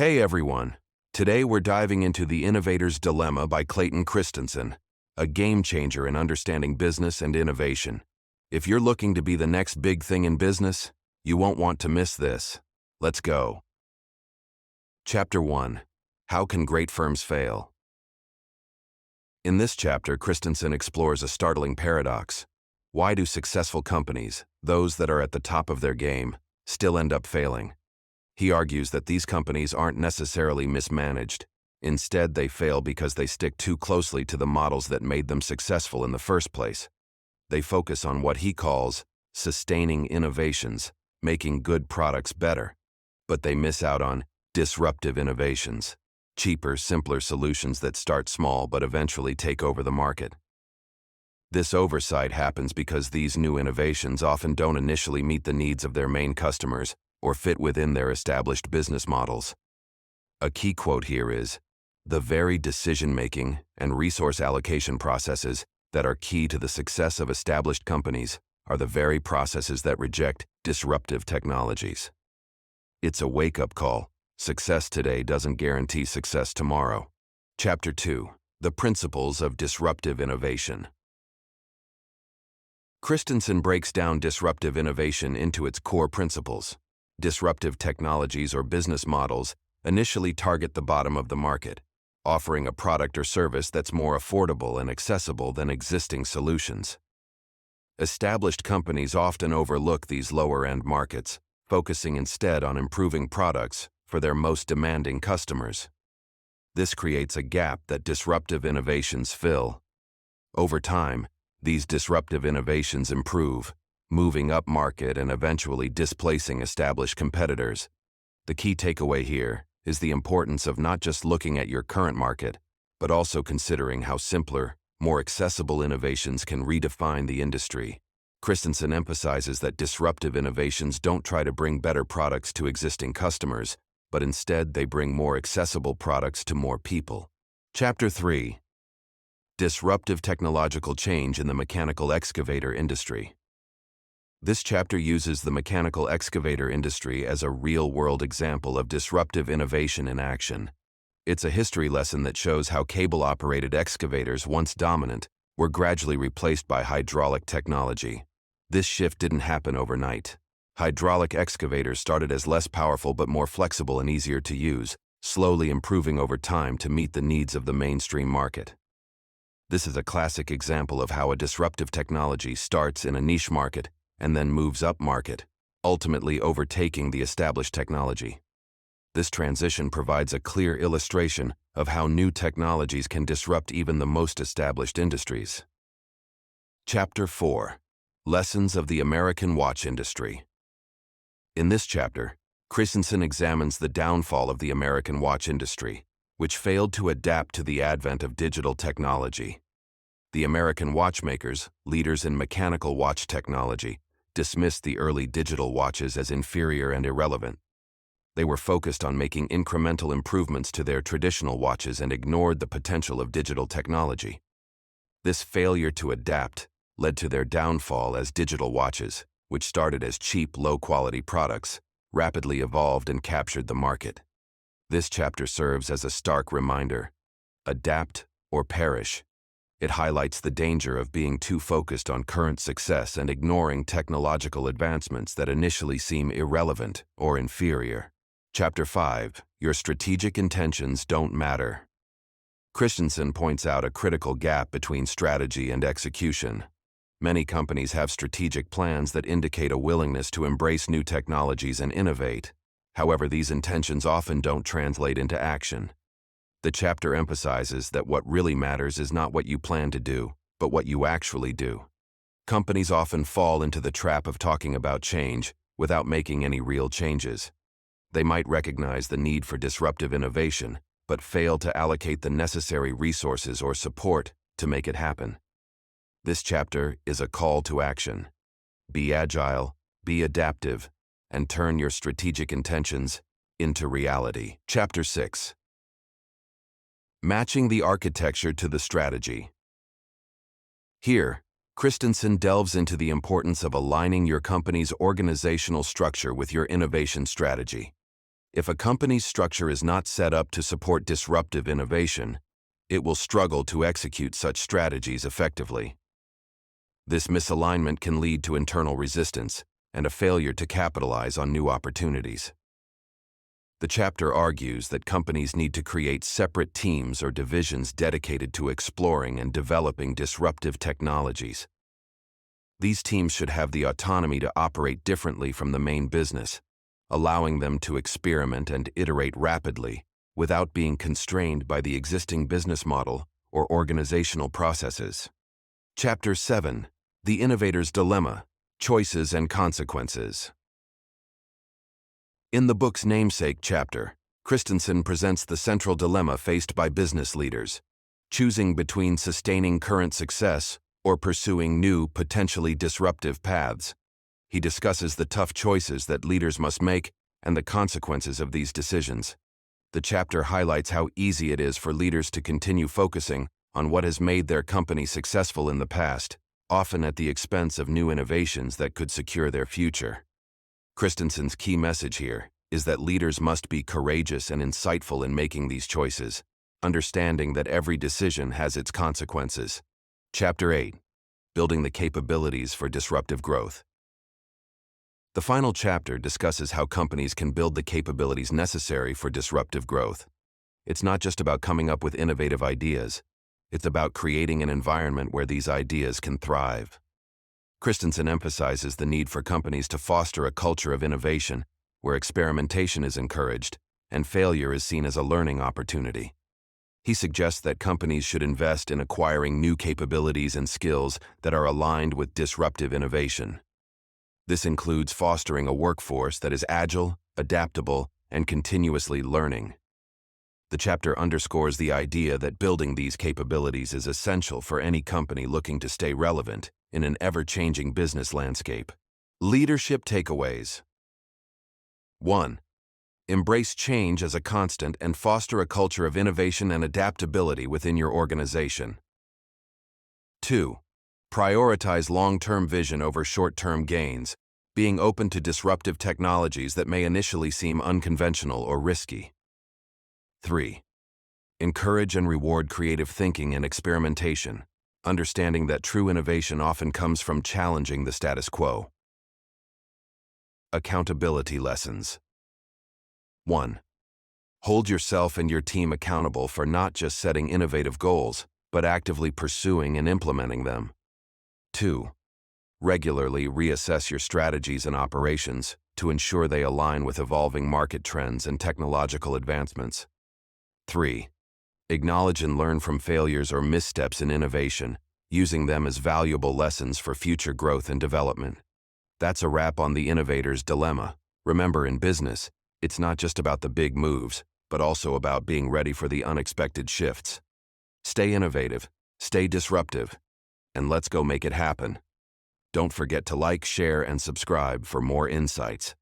Hey everyone! Today we're diving into The Innovator's Dilemma by Clayton Christensen, a game changer in understanding business and innovation. If you're looking to be the next big thing in business, you won't want to miss this. Let's go. Chapter 1. How can great firms fail? In this chapter, Christensen explores a startling paradox. Why do successful companies, those that are at the top of their game, still end up failing? He argues that these companies aren't necessarily mismanaged. Instead, they fail because they stick too closely to the models that made them successful in the first place. They focus on what he calls sustaining innovations, making good products better. But they miss out on disruptive innovations, cheaper, simpler solutions that start small but eventually take over the market. This oversight happens because these new innovations often don't initially meet the needs of their main customers or fit within their established business models. A key quote here is, "The very decision-making and resource allocation processes that are key to the success of established companies are the very processes that reject disruptive technologies." It's a wake-up call. Success today doesn't guarantee success tomorrow. Chapter 2. The Principles of Disruptive Innovation. Christensen breaks down disruptive innovation into its core principles. Disruptive technologies or business models initially target the bottom of the market, offering a product or service that's more affordable and accessible than existing solutions. Established companies often overlook these lower-end markets, focusing instead on improving products for their most demanding customers. This creates a gap that disruptive innovations fill. Over time, these disruptive innovations improve, moving up market and eventually displacing established competitors. The key takeaway here is the importance of not just looking at your current market, but also considering how simpler, more accessible innovations can redefine the industry. Christensen emphasizes that disruptive innovations don't try to bring better products to existing customers, but instead they bring more accessible products to more people. Chapter 3. Disruptive technological change in the mechanical excavator industry. This chapter uses the mechanical excavator industry as a real-world example of disruptive innovation in action. It's a history lesson that shows how cable-operated excavators, once dominant, were gradually replaced by hydraulic technology. This shift didn't happen overnight. Hydraulic excavators started as less powerful but more flexible and easier to use, slowly improving over time to meet the needs of the mainstream market. This is a classic example of how a disruptive technology starts in a niche market and then moves up market, ultimately overtaking the established technology. This transition provides a clear illustration of how new technologies can disrupt even the most established industries. Chapter 4. Lessons of the American Watch Industry. In this chapter, Christensen examines the downfall of the American watch industry, which failed to adapt to the advent of digital technology. The American watchmakers, leaders in mechanical watch technology, dismissed the early digital watches as inferior and irrelevant. They were focused on making incremental improvements to their traditional watches and ignored the potential of digital technology. This failure to adapt led to their downfall as digital watches, which started as cheap, low-quality products, rapidly evolved and captured the market. This chapter serves as a stark reminder: adapt or perish. It highlights the danger of being too focused on current success and ignoring technological advancements that initially seem irrelevant or inferior. Chapter 5. Your strategic intentions don't matter. Christensen points out a critical gap between strategy and execution. Many companies have strategic plans that indicate a willingness to embrace new technologies and innovate. However, these intentions often don't translate into action. The chapter emphasizes that what really matters is not what you plan to do, but what you actually do. Companies often fall into the trap of talking about change without making any real changes. They might recognize the need for disruptive innovation, but fail to allocate the necessary resources or support to make it happen. This chapter is a call to action. Be agile, be adaptive, and turn your strategic intentions into reality. Chapter 6. Matching the architecture to the strategy. Here, Christensen delves into the importance of aligning your company's organizational structure with your innovation strategy. If a company's structure is not set up to support disruptive innovation, it will struggle to execute such strategies effectively. This misalignment can lead to internal resistance and a failure to capitalize on new opportunities. The chapter argues that companies need to create separate teams or divisions dedicated to exploring and developing disruptive technologies. These teams should have the autonomy to operate differently from the main business, allowing them to experiment and iterate rapidly without being constrained by the existing business model or organizational processes. Chapter 7: The Innovator's Dilemma: Choices and Consequences. In the book's namesake chapter, Christensen presents the central dilemma faced by business leaders: choosing between sustaining current success or pursuing new, potentially disruptive paths. He discusses the tough choices that leaders must make and the consequences of these decisions. The chapter highlights how easy it is for leaders to continue focusing on what has made their company successful in the past, often at the expense of new innovations that could secure their future. Christensen's key message here is that leaders must be courageous and insightful in making these choices, understanding that every decision has its consequences. Chapter 8: Building the Capabilities for Disruptive Growth. The final chapter discusses how companies can build the capabilities necessary for disruptive growth. It's not just about coming up with innovative ideas. It's about creating an environment where these ideas can thrive. Christensen emphasizes the need for companies to foster a culture of innovation where experimentation is encouraged and failure is seen as a learning opportunity. He suggests that companies should invest in acquiring new capabilities and skills that are aligned with disruptive innovation. This includes fostering a workforce that is agile, adaptable, and continuously learning. The chapter underscores the idea that building these capabilities is essential for any company looking to stay relevant in an ever-changing business landscape. Leadership takeaways. 1. Embrace change as a constant and foster a culture of innovation and adaptability within your organization. 2. Prioritize long-term vision over short-term gains, being open to disruptive technologies that may initially seem unconventional or risky. 3. Encourage and reward creative thinking and experimentation, understanding that true innovation often comes from challenging the status quo. Accountability lessons. 1. Hold yourself and your team accountable for not just setting innovative goals, but actively pursuing and implementing them. 2. Regularly reassess your strategies and operations to ensure they align with evolving market trends and technological advancements. 3. Acknowledge and learn from failures or missteps in innovation, using them as valuable lessons for future growth and development. That's a wrap on the innovator's dilemma. Remember, in business, it's not just about the big moves, but also about being ready for the unexpected shifts. Stay innovative, stay disruptive, and let's go make it happen. Don't forget to like, share, and subscribe for more insights.